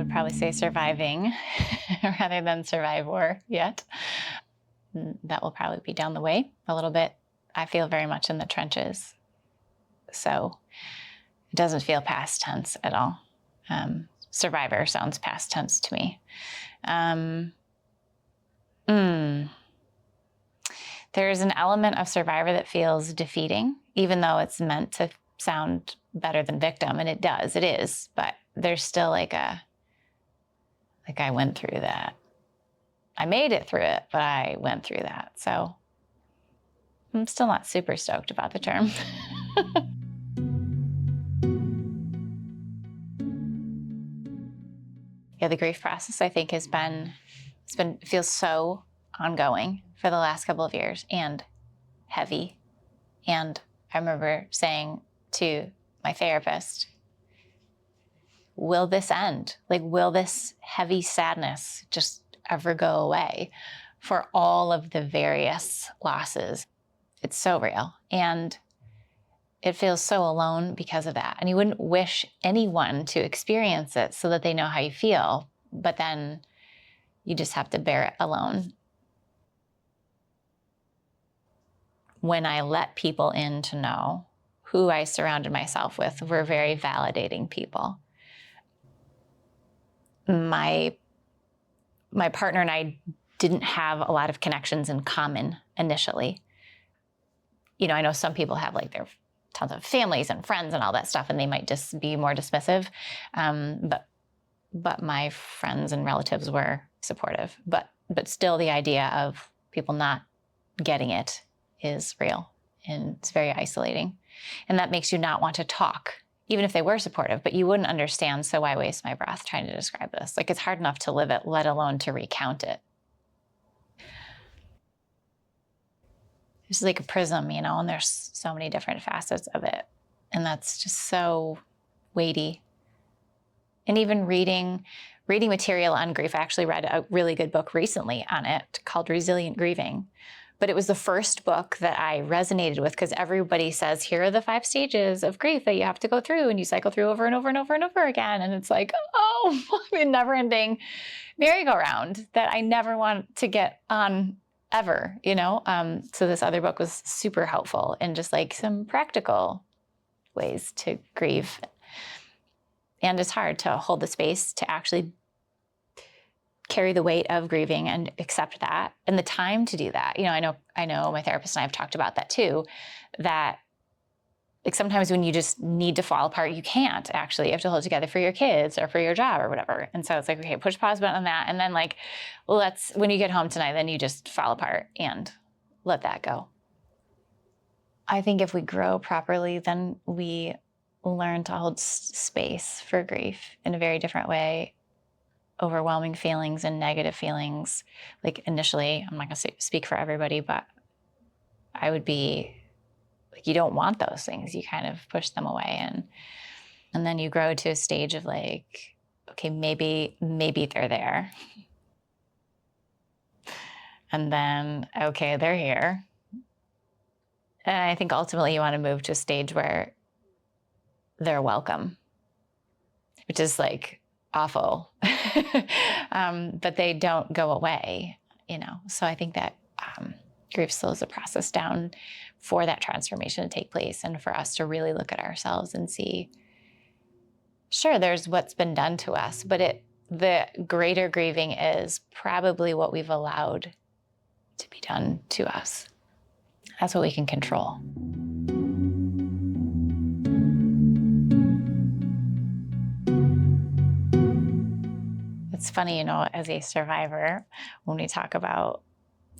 would probably say surviving rather than survivor yet. That will probably be down the way a little bit. I feel very much in the trenches. So it doesn't feel past tense at all. Survivor sounds past tense to me. There's an element of survivor that feels defeating, even though it's meant to sound better than victim, and it is, but there's still like I went through that. I made it through it, but I went through that. So I'm still not super stoked about the term. Yeah, the grief process, I think, feels so ongoing for the last couple of years and heavy. And I remember saying to my therapist, will this end? Like, will this heavy sadness just ever go away for all of the various losses? It's so real. And it feels so alone because of that. And you wouldn't wish anyone to experience it so that they know how you feel, but then you just have to bear it alone. When I let people in to know who I surrounded myself with were very validating people. My partner and I didn't have a lot of connections in common initially. You know, I know some people have like their tons of families and friends and all that stuff, and they might just be more dismissive. But my friends and relatives were supportive. But still, the idea of people not getting it is real, and it's very isolating. And that makes you not want to talk, even if they were supportive, but you wouldn't understand, so why waste my breath trying to describe this? Like, it's hard enough to live it, let alone to recount it. It's like a prism, you know, and there's so many different facets of it. And that's just so weighty. And even reading material on grief, I actually read a really good book recently on it called Resilient Grieving. But it was the first book that I resonated with because everybody says, here are the 5 stages of grief that you have to go through, and you cycle through over and over and over and over again. And it's like, oh, a never-ending merry-go-round that I never want to get on ever, you know? So this other book was super helpful in just like some practical ways to grieve. And it's hard to hold the space to actually carry the weight of grieving and accept that, and the time to do that. You know, I know my therapist and I have talked about that too, that like sometimes when you just need to fall apart, you can't actually, you have to hold it together for your kids or for your job or whatever. And so it's like, okay, push pause button on that. And then like, when you get home tonight, then you just fall apart and let that go. I think if we grow properly, then we learn to hold space for grief in a very different way. Overwhelming feelings and negative feelings. Like initially, I'm not gonna speak for everybody, but I would be like, you don't want those things. You kind of push them away. And then you grow to a stage of like, okay, maybe they're there. And then, okay, they're here. And I think ultimately you want to move to a stage where they're welcome, which is like awful, but they don't go away, you know? So I think that grief slows the process down for that transformation to take place and for us to really look at ourselves and see, sure, there's what's been done to us, but the greater grieving is probably what we've allowed to be done to us. That's what we can control. It's funny, you know, as a survivor, when we talk about,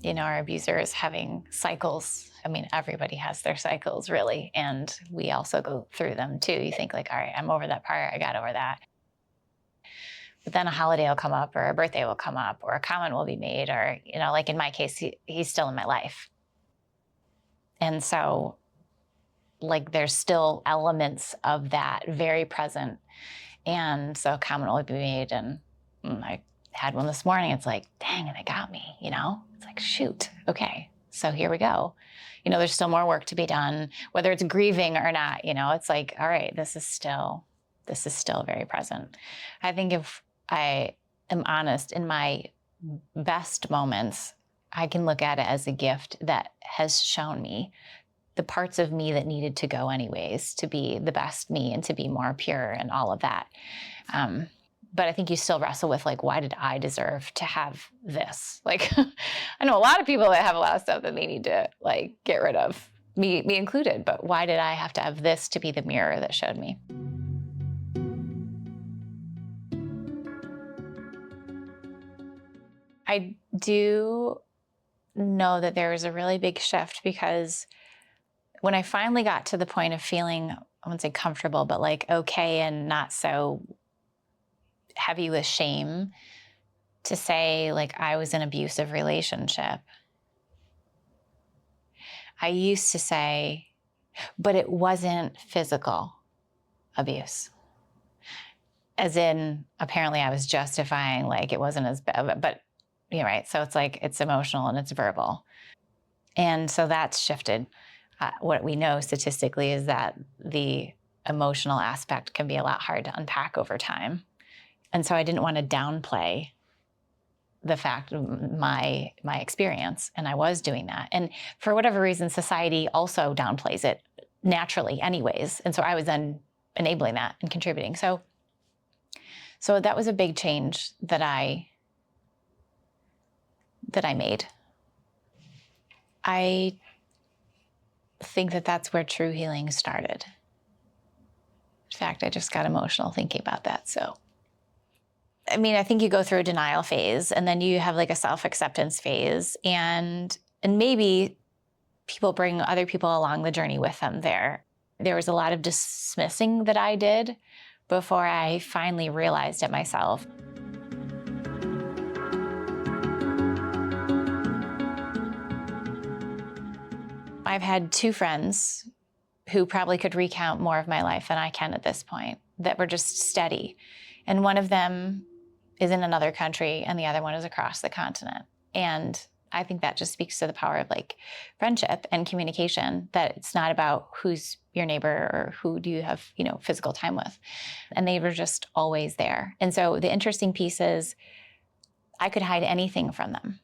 you know, our abusers having cycles, I mean, everybody has their cycles really, and we also go through them too. You think like, all right, I'm over that part, I got over that. But then a holiday will come up, or a birthday will come up, or a comment will be made, or, you know, like in my case, he's still in my life. And so, like, there's still elements of that very present. And so a comment will be made, and I had one this morning. It's like, dang, and it got me, you know? It's like, shoot, okay, so here we go. You know, there's still more work to be done, whether it's grieving or not, you know? It's like, all right, this is still very present. I think if I am honest, in my best moments, I can look at it as a gift that has shown me the parts of me that needed to go anyways to be the best me and to be more pure and all of that. But I think you still wrestle with, like, why did I deserve to have this? Like, I know a lot of people that have a lot of stuff that they need to, like, get rid of, me included, but why did I have to have this to be the mirror that showed me? I do know that there was a really big shift, because when I finally got to the point of feeling, I wouldn't say comfortable, but like okay and not so heavy with shame to say, like, I was in an abusive relationship, I used to say, but it wasn't physical abuse. As in, apparently I was justifying, like, it wasn't as bad, but you're right. So it's like, it's emotional and it's verbal. And so that's shifted. What we know statistically is that the emotional aspect can be a lot hard to unpack over time. And so I didn't want to downplay the fact of my experience, and I was doing that. And for whatever reason, society also downplays it naturally anyways. And so I was then enabling that and contributing. So that was a big change that I made. I think that that's where true healing started. In fact, I just got emotional thinking about that. So, I mean, I think you go through a denial phase, and then you have like a self-acceptance phase, and maybe people bring other people along the journey with them there. There was a lot of dismissing that I did before I finally realized it myself. I've had two friends who probably could recount more of my life than I can at this point, that were just steady. And one of them is in another country and the other one is across the continent. And I think that just speaks to the power of like friendship and communication, that it's not about who's your neighbor or who do you have, physical time with. And they were just always there. And so the interesting piece is I could hide anything from them.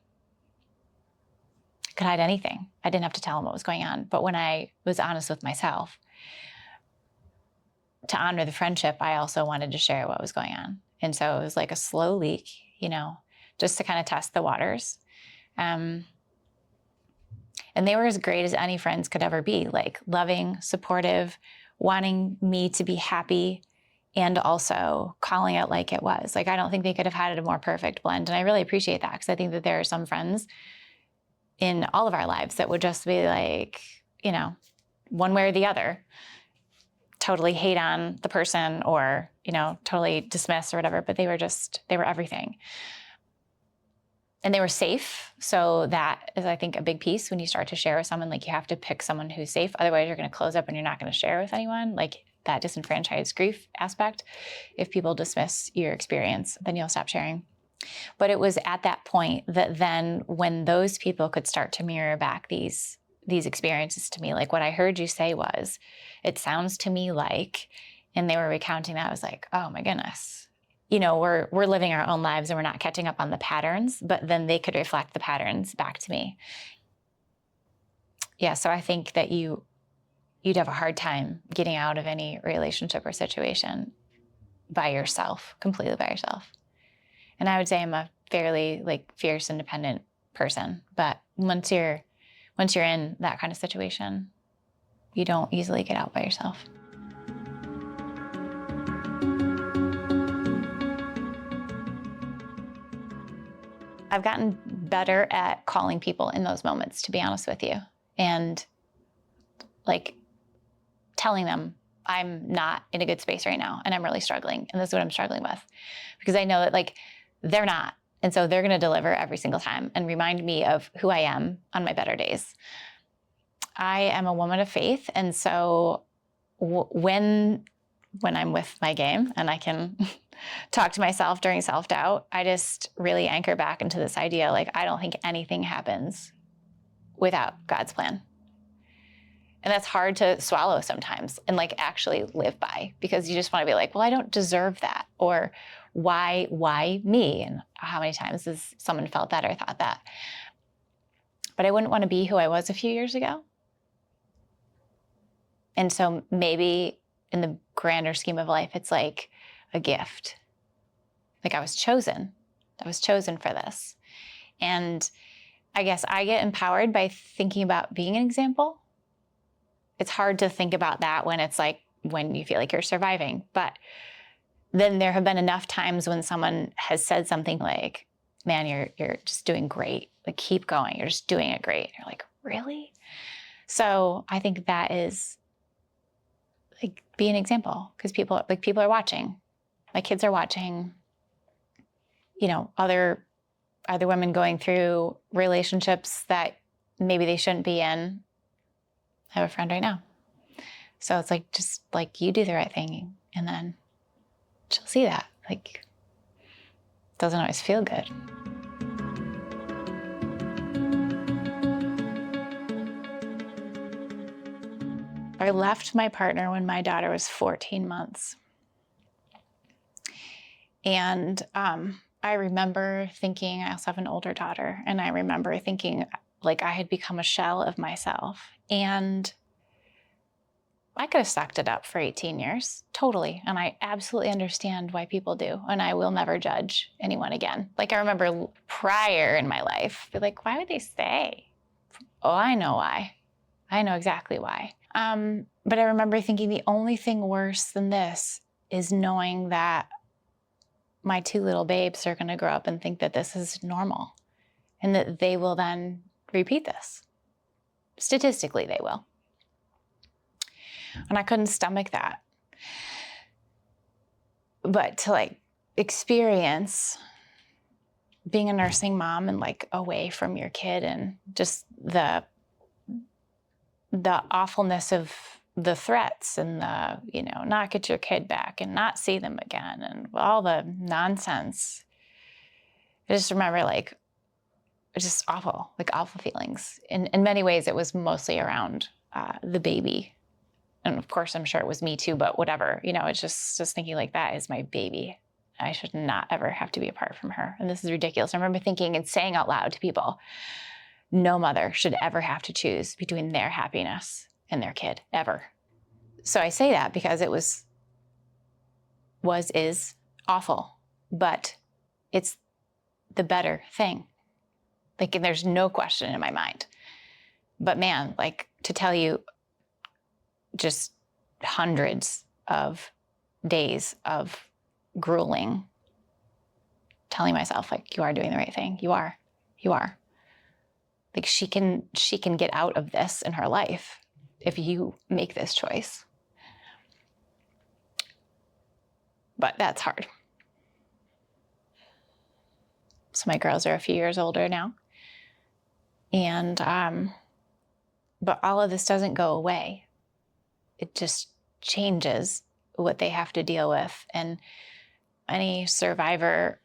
I could hide anything. I didn't have to tell them what was going on. But when I was honest with myself, to honor the friendship, I also wanted to share what was going on. And so it was like a slow leak, just to kind of test the waters. And they were as great as any friends could ever be, like loving, supportive, wanting me to be happy, and also calling it like it was. Like, I don't think they could have had a more perfect blend. And I really appreciate that, because I think that there are some friends in all of our lives that would just be like, one way or the other, totally hate on the person or, totally dismiss or whatever, but they were everything. And they were safe. So that is, I think, a big piece when you start to share with someone. Like, you have to pick someone who's safe. Otherwise, you're going to close up and you're not going to share with anyone. Like that disenfranchised grief aspect. If people dismiss your experience, then you'll stop sharing. But it was at that point that then when those people could start to mirror back these experiences to me, like what I heard you say was, it sounds to me like, and they were recounting that, I was like, oh my goodness. We're living our own lives and we're not catching up on the patterns, but then they could reflect the patterns back to me. Yeah, so I think that you'd have a hard time getting out of any relationship or situation by yourself, completely by yourself. And I would say I'm a fairly like fierce, independent person, but once you're in that kind of situation, you don't easily get out by yourself. I've gotten better at calling people in those moments, to be honest with you, and like telling them I'm not in a good space right now and I'm really struggling and this is what I'm struggling with, because I know that like they're not. And so they're going to deliver every single time and remind me of who I am on my better days. I am a woman of faith. And so when I'm with my game and I can talk to myself during self-doubt, I just really anchor back into this idea, like, I don't think anything happens without God's plan. And that's hard to swallow sometimes and like actually live by, because you just want to be like, well, I don't deserve that. Or why me? And how many times has someone felt that or thought that? But I wouldn't want to be who I was a few years ago. And so maybe in the grander scheme of life, it's like a gift. Like I was chosen for this. And I guess I get empowered by thinking about being an example. It's hard to think about that when it's like, when you feel like you're surviving. But then there have been enough times when someone has said something like, man, you're just doing great. Like, keep going. You're just doing it great. You're like, really? So I think that is like, be an example, because people are watching. My kids are watching, other women going through relationships that maybe they shouldn't be in. I have a friend right now. So it's like, just like, you do the right thing, and then she'll see that. Like, it doesn't always feel good. I left my partner when my daughter was 14 months. And I remember thinking, I also have an older daughter, and I remember thinking like I had become a shell of myself. And I could have sucked it up for 18 years, totally. And I absolutely understand why people do. And I will never judge anyone again. Like, I remember prior in my life, be like, why would they stay? Oh, I know why. I know exactly why. But I remember thinking the only thing worse than this is knowing that my two little babes are going to grow up and think that this is normal, and that they will then repeat this. Statistically, they will. And I couldn't stomach that. But to like experience being a nursing mom and like away from your kid, and just the awfulness of the threats and the, not get your kid back and not see them again and all the nonsense. I just remember like, just awful feelings. In many ways, it was mostly around the baby. And of course, I'm sure it was me too, but whatever, it's just thinking like, that is my baby. I should not ever have to be apart from her. And this is ridiculous. I remember thinking and saying out loud to people, no mother should ever have to choose between their happiness and their kid, ever. So I say that because it is awful, but it's the better thing. Like, and there's no question in my mind. But man, like, to tell you, just hundreds of days of grueling, telling myself, like, you are doing the right thing. You are. Like, she can get out of this in her life if you make this choice. But that's hard. So my girls are a few years older now. And, but all of this doesn't go away. It just changes what they have to deal with. And any survivor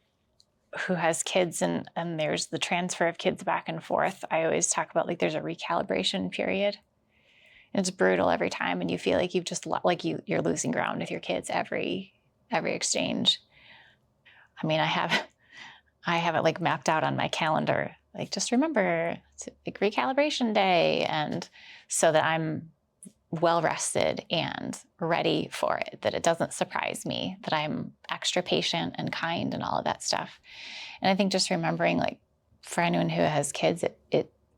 who has kids and there's the transfer of kids back and forth, I always talk about, like, there's a recalibration period. And it's brutal every time. And you feel like you've just, you're losing ground with your kids every exchange. I mean, I have it like mapped out on my calendar. Like, just remember, it's like recalibration day. And so that I'm well rested and ready for it, that it doesn't surprise me, that I'm extra patient and kind and all of that stuff. And I think just remembering, like, for anyone who has kids,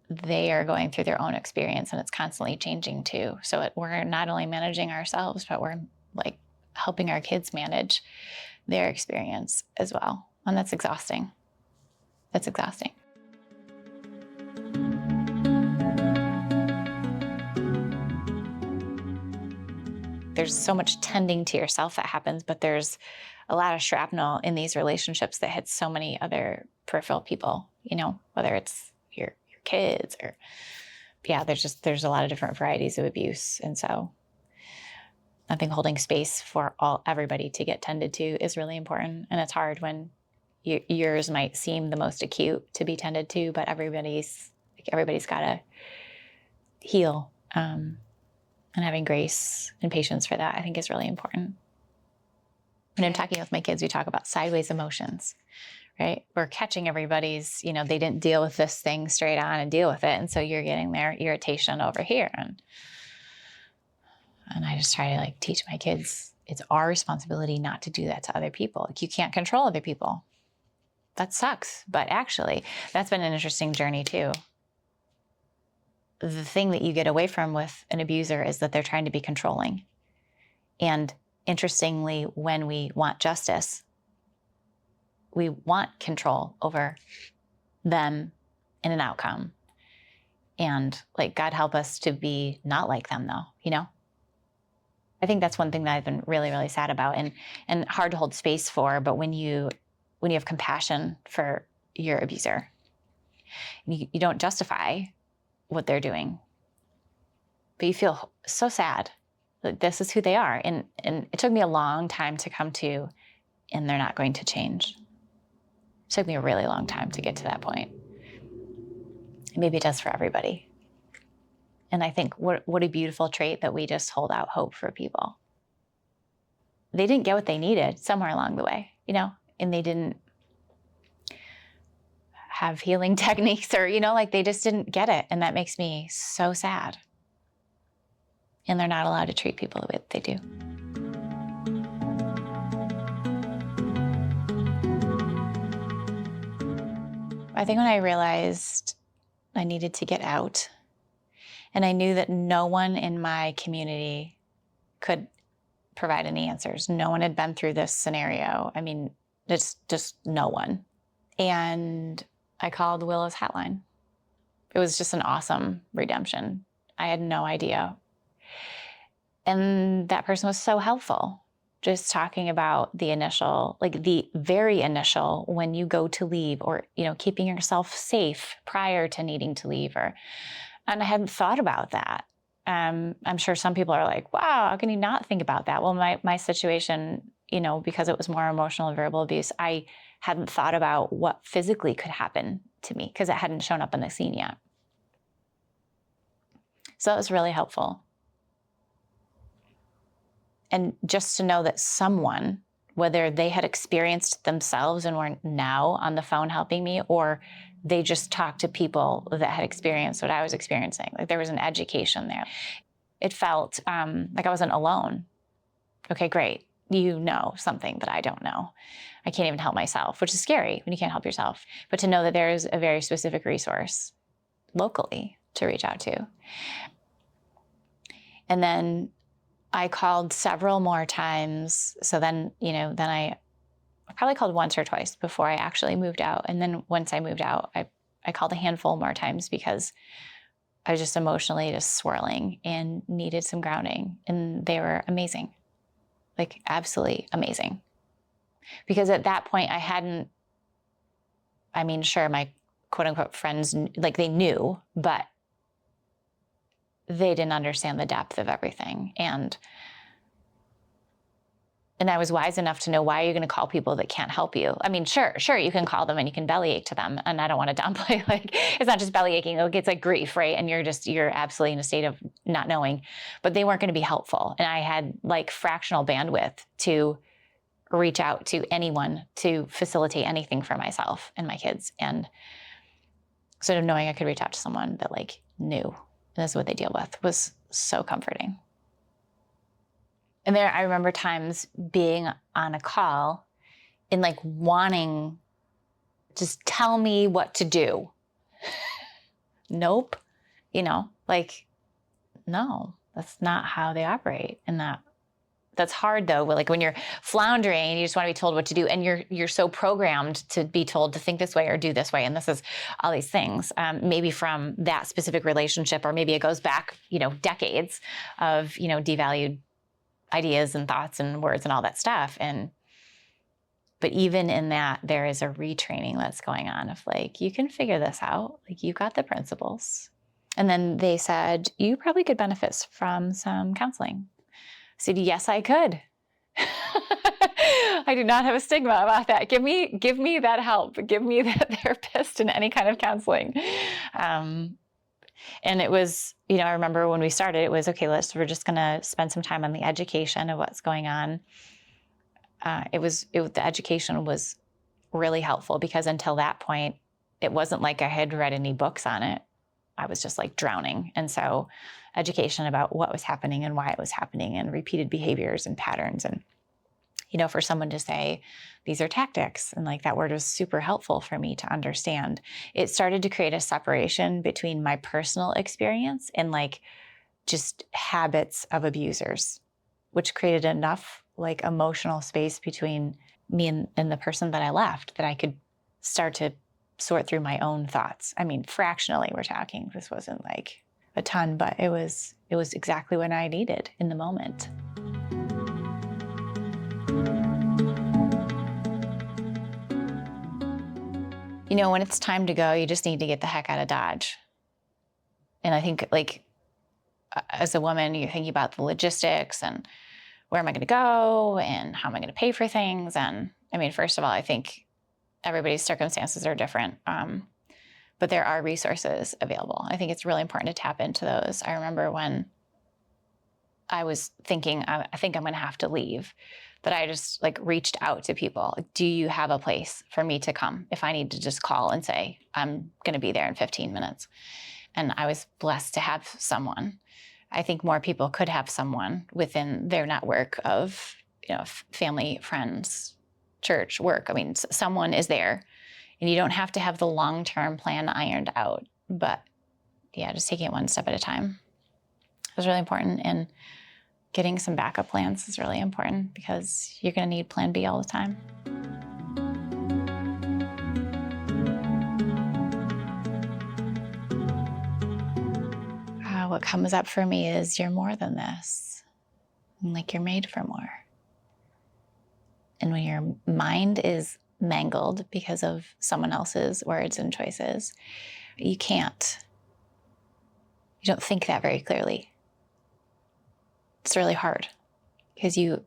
they are going through their own experience, and it's constantly changing too. So we're not only managing ourselves, but we're like helping our kids manage their experience as well. And that's exhausting. That's exhausting. There's so much tending to yourself that happens, but there's a lot of shrapnel in these relationships that hits so many other peripheral people, whether it's your kids or, there's a lot of different varieties of abuse. And so I think holding space for everybody to get tended to is really important. And it's hard when yours might seem the most acute to be tended to, but everybody's got to heal. And having grace and patience for that, I think, is really important. When I'm talking with my kids, we talk about sideways emotions, right? We're catching everybody's, they didn't deal with this thing straight on and deal with it. And so you're getting their irritation over here. And I just try to teach my kids, it's our responsibility not to do that to other people. You can't control other people. That sucks. But actually, that's been an interesting journey too. The thing that you get away from with an abuser is that they're trying to be controlling. And interestingly, when we want justice, we want control over them in an outcome. And God help us to be not like them though, I think that's one thing that I've been really, really sad about and hard to hold space for. But when you have compassion for your abuser, you don't justify what they're doing, but you feel so sad that this is who they are. And it took me a long time to come to, and they're not going to change. It took me a really long time to get to that point. And maybe it does for everybody. And I think what a beautiful trait that we just hold out hope for people. They didn't get what they needed somewhere along the way, and they didn't have healing techniques or, they just didn't get it. And that makes me so sad. And they're not allowed to treat people the way that they do. I think when I realized I needed to get out, and I knew that no one in my community could provide any answers. No one had been through this scenario. I mean, it's just no one. And I called Willow's hotline. It was just an awesome redemption. I had no idea. And that person was so helpful. Just talking about the initial, the very initial, when you go to leave, or, keeping yourself safe prior to needing to leave, and I hadn't thought about that. I'm sure some people are like, wow, how can you not think about that? Well, my situation, because it was more emotional and verbal abuse, I hadn't thought about what physically could happen to me because it hadn't shown up in the scene yet. So it was really helpful. And just to know that someone, whether they had experienced themselves and were now on the phone helping me, or they just talked to people that had experienced what I was experiencing. There was an education there. It felt like I wasn't alone. Okay, great. You know something that I don't know. I can't even help myself, which is scary when you can't help yourself. But to know that there's a very specific resource locally to reach out to. And then I called several more times. So then, then I probably called once or twice before I actually moved out. And then once I moved out, I called a handful more times because I was just emotionally just swirling and needed some grounding. And they were amazing, absolutely amazing. Because at that point sure, my quote unquote friends, they knew, but they didn't understand the depth of everything. And I was wise enough to know, why are you going to call people that can't help you? I mean, sure, you can call them and you can bellyache to them. And I don't want to downplay, it's not just bellyaching, it's grief, right? And you're absolutely in a state of not knowing, but they weren't going to be helpful. And I had fractional bandwidth to reach out to anyone to facilitate anything for myself and my kids. And sort of knowing I could reach out to someone that knew, and this is what they deal with, was so comforting. And there, I remember times being on a call and wanting, just tell me what to do. Nope. No, that's not how they operate. And that's hard though. When you're floundering and you just want to be told what to do, and you're so programmed to be told to think this way or do this way. And this is all these things, maybe from that specific relationship, or maybe it goes back, decades of, devalued ideas and thoughts and words and all that stuff. But even in that, there is a retraining that's going on of you can figure this out. You've got the principles. And then they said, you probably could benefit from some counseling. I said, yes, I could. I do not have a stigma about that. Give me that help. Give me that therapist and any kind of counseling. And it was, I remember when we started, it was, okay, we're just going to spend some time on the education of what's going on. the education was really helpful, because until that point, it wasn't like I had read any books on it. I was just like drowning. And so education about what was happening and why it was happening, and repeated behaviors and patterns. And, for someone to say, these are tactics, and like that word was super helpful for me to understand. It started to create a separation between my personal experience and like just habits of abusers, which created enough like emotional space between me and the person that I left, that I could start to sort through my own thoughts. I mean, fractionally we're talking. This wasn't like a ton, but it was exactly what I needed in the moment. When it's time to go, you just need to get the heck out of Dodge. And I think like as a woman, you're thinking about the logistics and where am I going to go and how am I going to pay for things? And I mean, first of all, I think everybody's circumstances are different, but there are resources available. I think it's really important to tap into those. I remember when I was thinking, I think I'm going to have to leave, that I just like reached out to people. Like, do you have a place for me to come if I need to just call and say, I'm going to be there in 15 minutes? And I was blessed to have someone. I think more people could have someone within their network of, family, friends, church, work. I mean, someone is there, and you don't have to have the long-term plan ironed out, but yeah, just taking it one step at a time is really important. And getting some backup plans is really important, because you're going to need plan B all the time. What comes up for me is, you're more than this. And like, you're made for more. And when your mind is mangled because of someone else's words and choices, you don't think that very clearly. It's really hard, because you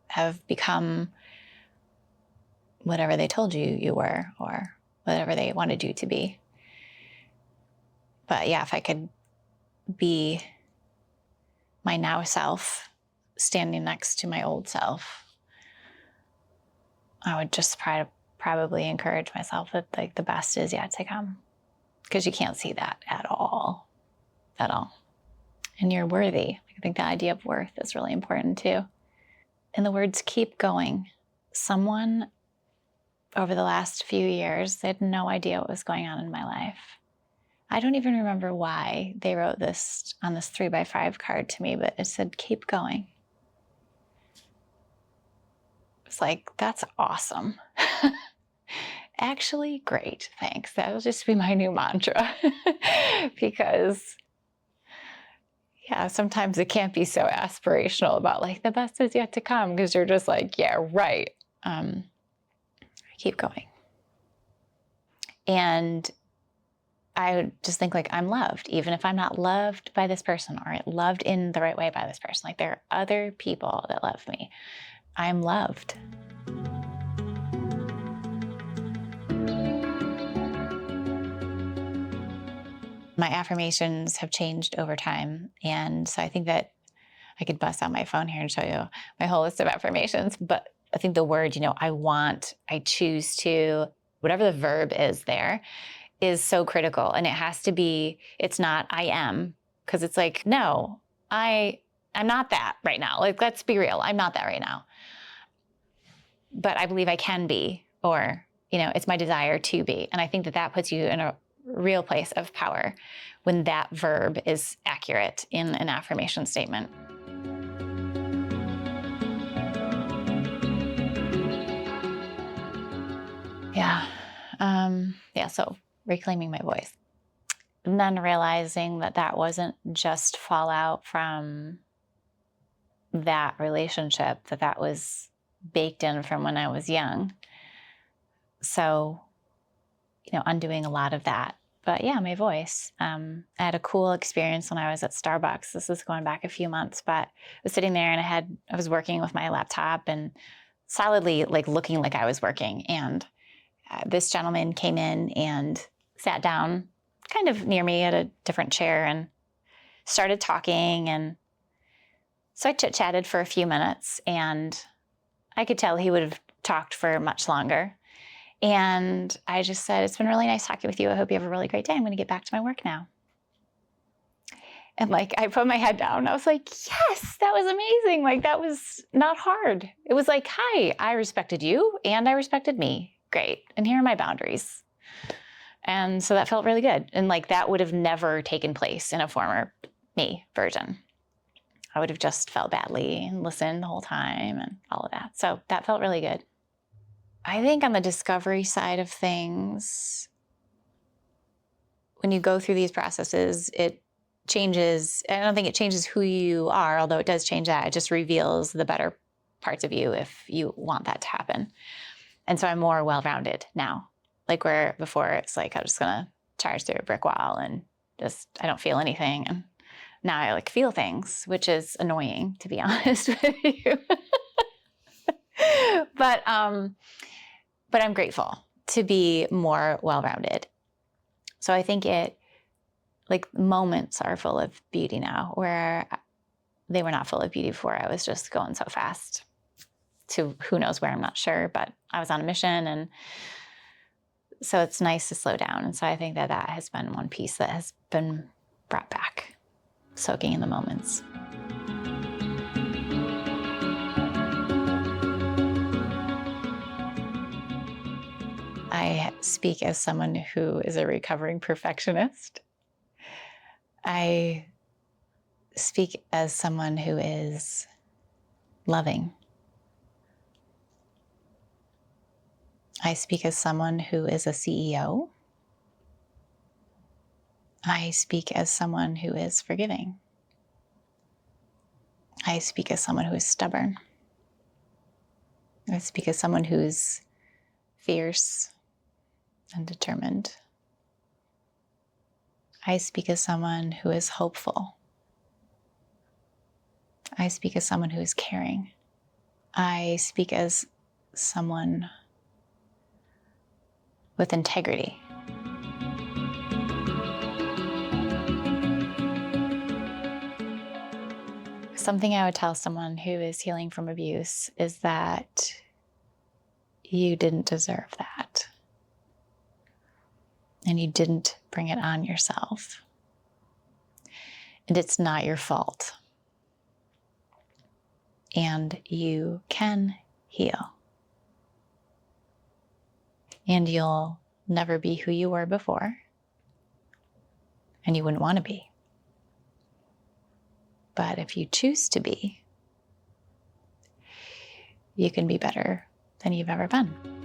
have become whatever they told you you were, or whatever they wanted you to be. But yeah, if I could be my now self standing next to my old self, I would just probably encourage myself that like the best is yet to come, because you can't see that at all. And you're worthy. I think the idea of worth is really important too. And the words keep going. Someone over the last few years, they had no idea what was going on in my life. I don't even remember why they wrote this on this 3x5 card to me, but it said, keep going. It's like, that's awesome. Actually, great, thanks. That'll just be my new mantra. Because yeah, sometimes it can't be so aspirational about like the best is yet to come, because you're just like, yeah, right. Keep going. And I would just think like, I'm loved, even if I'm not loved by this person, or loved in the right way by this person. Like, there are other people that love me. I'm loved. My affirmations have changed over time. And so I think that I could bust out my phone here and show you my whole list of affirmations. But I think the word, I want, I choose to, whatever the verb is there, is so critical. And it has to be, it's not I am, because it's like, no, I'm not that right now. Like, let's be real. I'm not that right now. But I believe I can be, or, it's my desire to be. And I think that puts you in a real place of power when that verb is accurate in an affirmation statement. So reclaiming my voice. And then realizing that wasn't just fallout from that relationship, that was baked in from when I was young. So, undoing a lot of that. But yeah, my voice. I had a cool experience when I was at Starbucks. This is going back a few months, but I was sitting there and I was working with my laptop and solidly like looking like I was working. And this gentleman came in and sat down kind of near me at a different chair and started talking. And so I chit-chatted for a few minutes, and I could tell he would have talked for much longer. And I just said, it's been really nice talking with you. I hope you have a really great day. I'm going to get back to my work now. And like, I put my head down. I was like, yes, that was amazing. Like, that was not hard. It was like, hi, I respected you and I respected me. Great. And here are my boundaries. And so that felt really good. And like, that would have never taken place in a former me version. I would have just felt badly and listened the whole time and all of that. So that felt really good. I think on the discovery side of things, when you go through these processes, it changes. I don't think it changes who you are, although it does change that. It just reveals the better parts of you if you want that to happen. And so I'm more well-rounded now. Like where before it's like, I'm just going to charge through a brick wall and just, I don't feel anything. And now I like feel things, which is annoying, to be honest with you. But I'm grateful to be more well-rounded. So I think like moments are full of beauty now, where they were not full of beauty before. I was just going so fast to who knows where, I'm not sure, but I was on a mission. And so it's nice to slow down. And so I think that has been one piece that has been brought back, soaking in the moments. I speak as someone who is a recovering perfectionist. I speak as someone who is loving. I speak as someone who is a CEO. I speak as someone who is forgiving. I speak as someone who is stubborn. I speak as someone who's fierce and determined. I speak as someone who is hopeful. I speak as someone who is caring. I speak as someone with integrity. Something I would tell someone who is healing from abuse is that you didn't deserve that. And you didn't bring it on yourself. And it's not your fault. And you can heal. And you'll never be who you were before. And you wouldn't want to be. But if you choose to be, you can be better than you've ever been.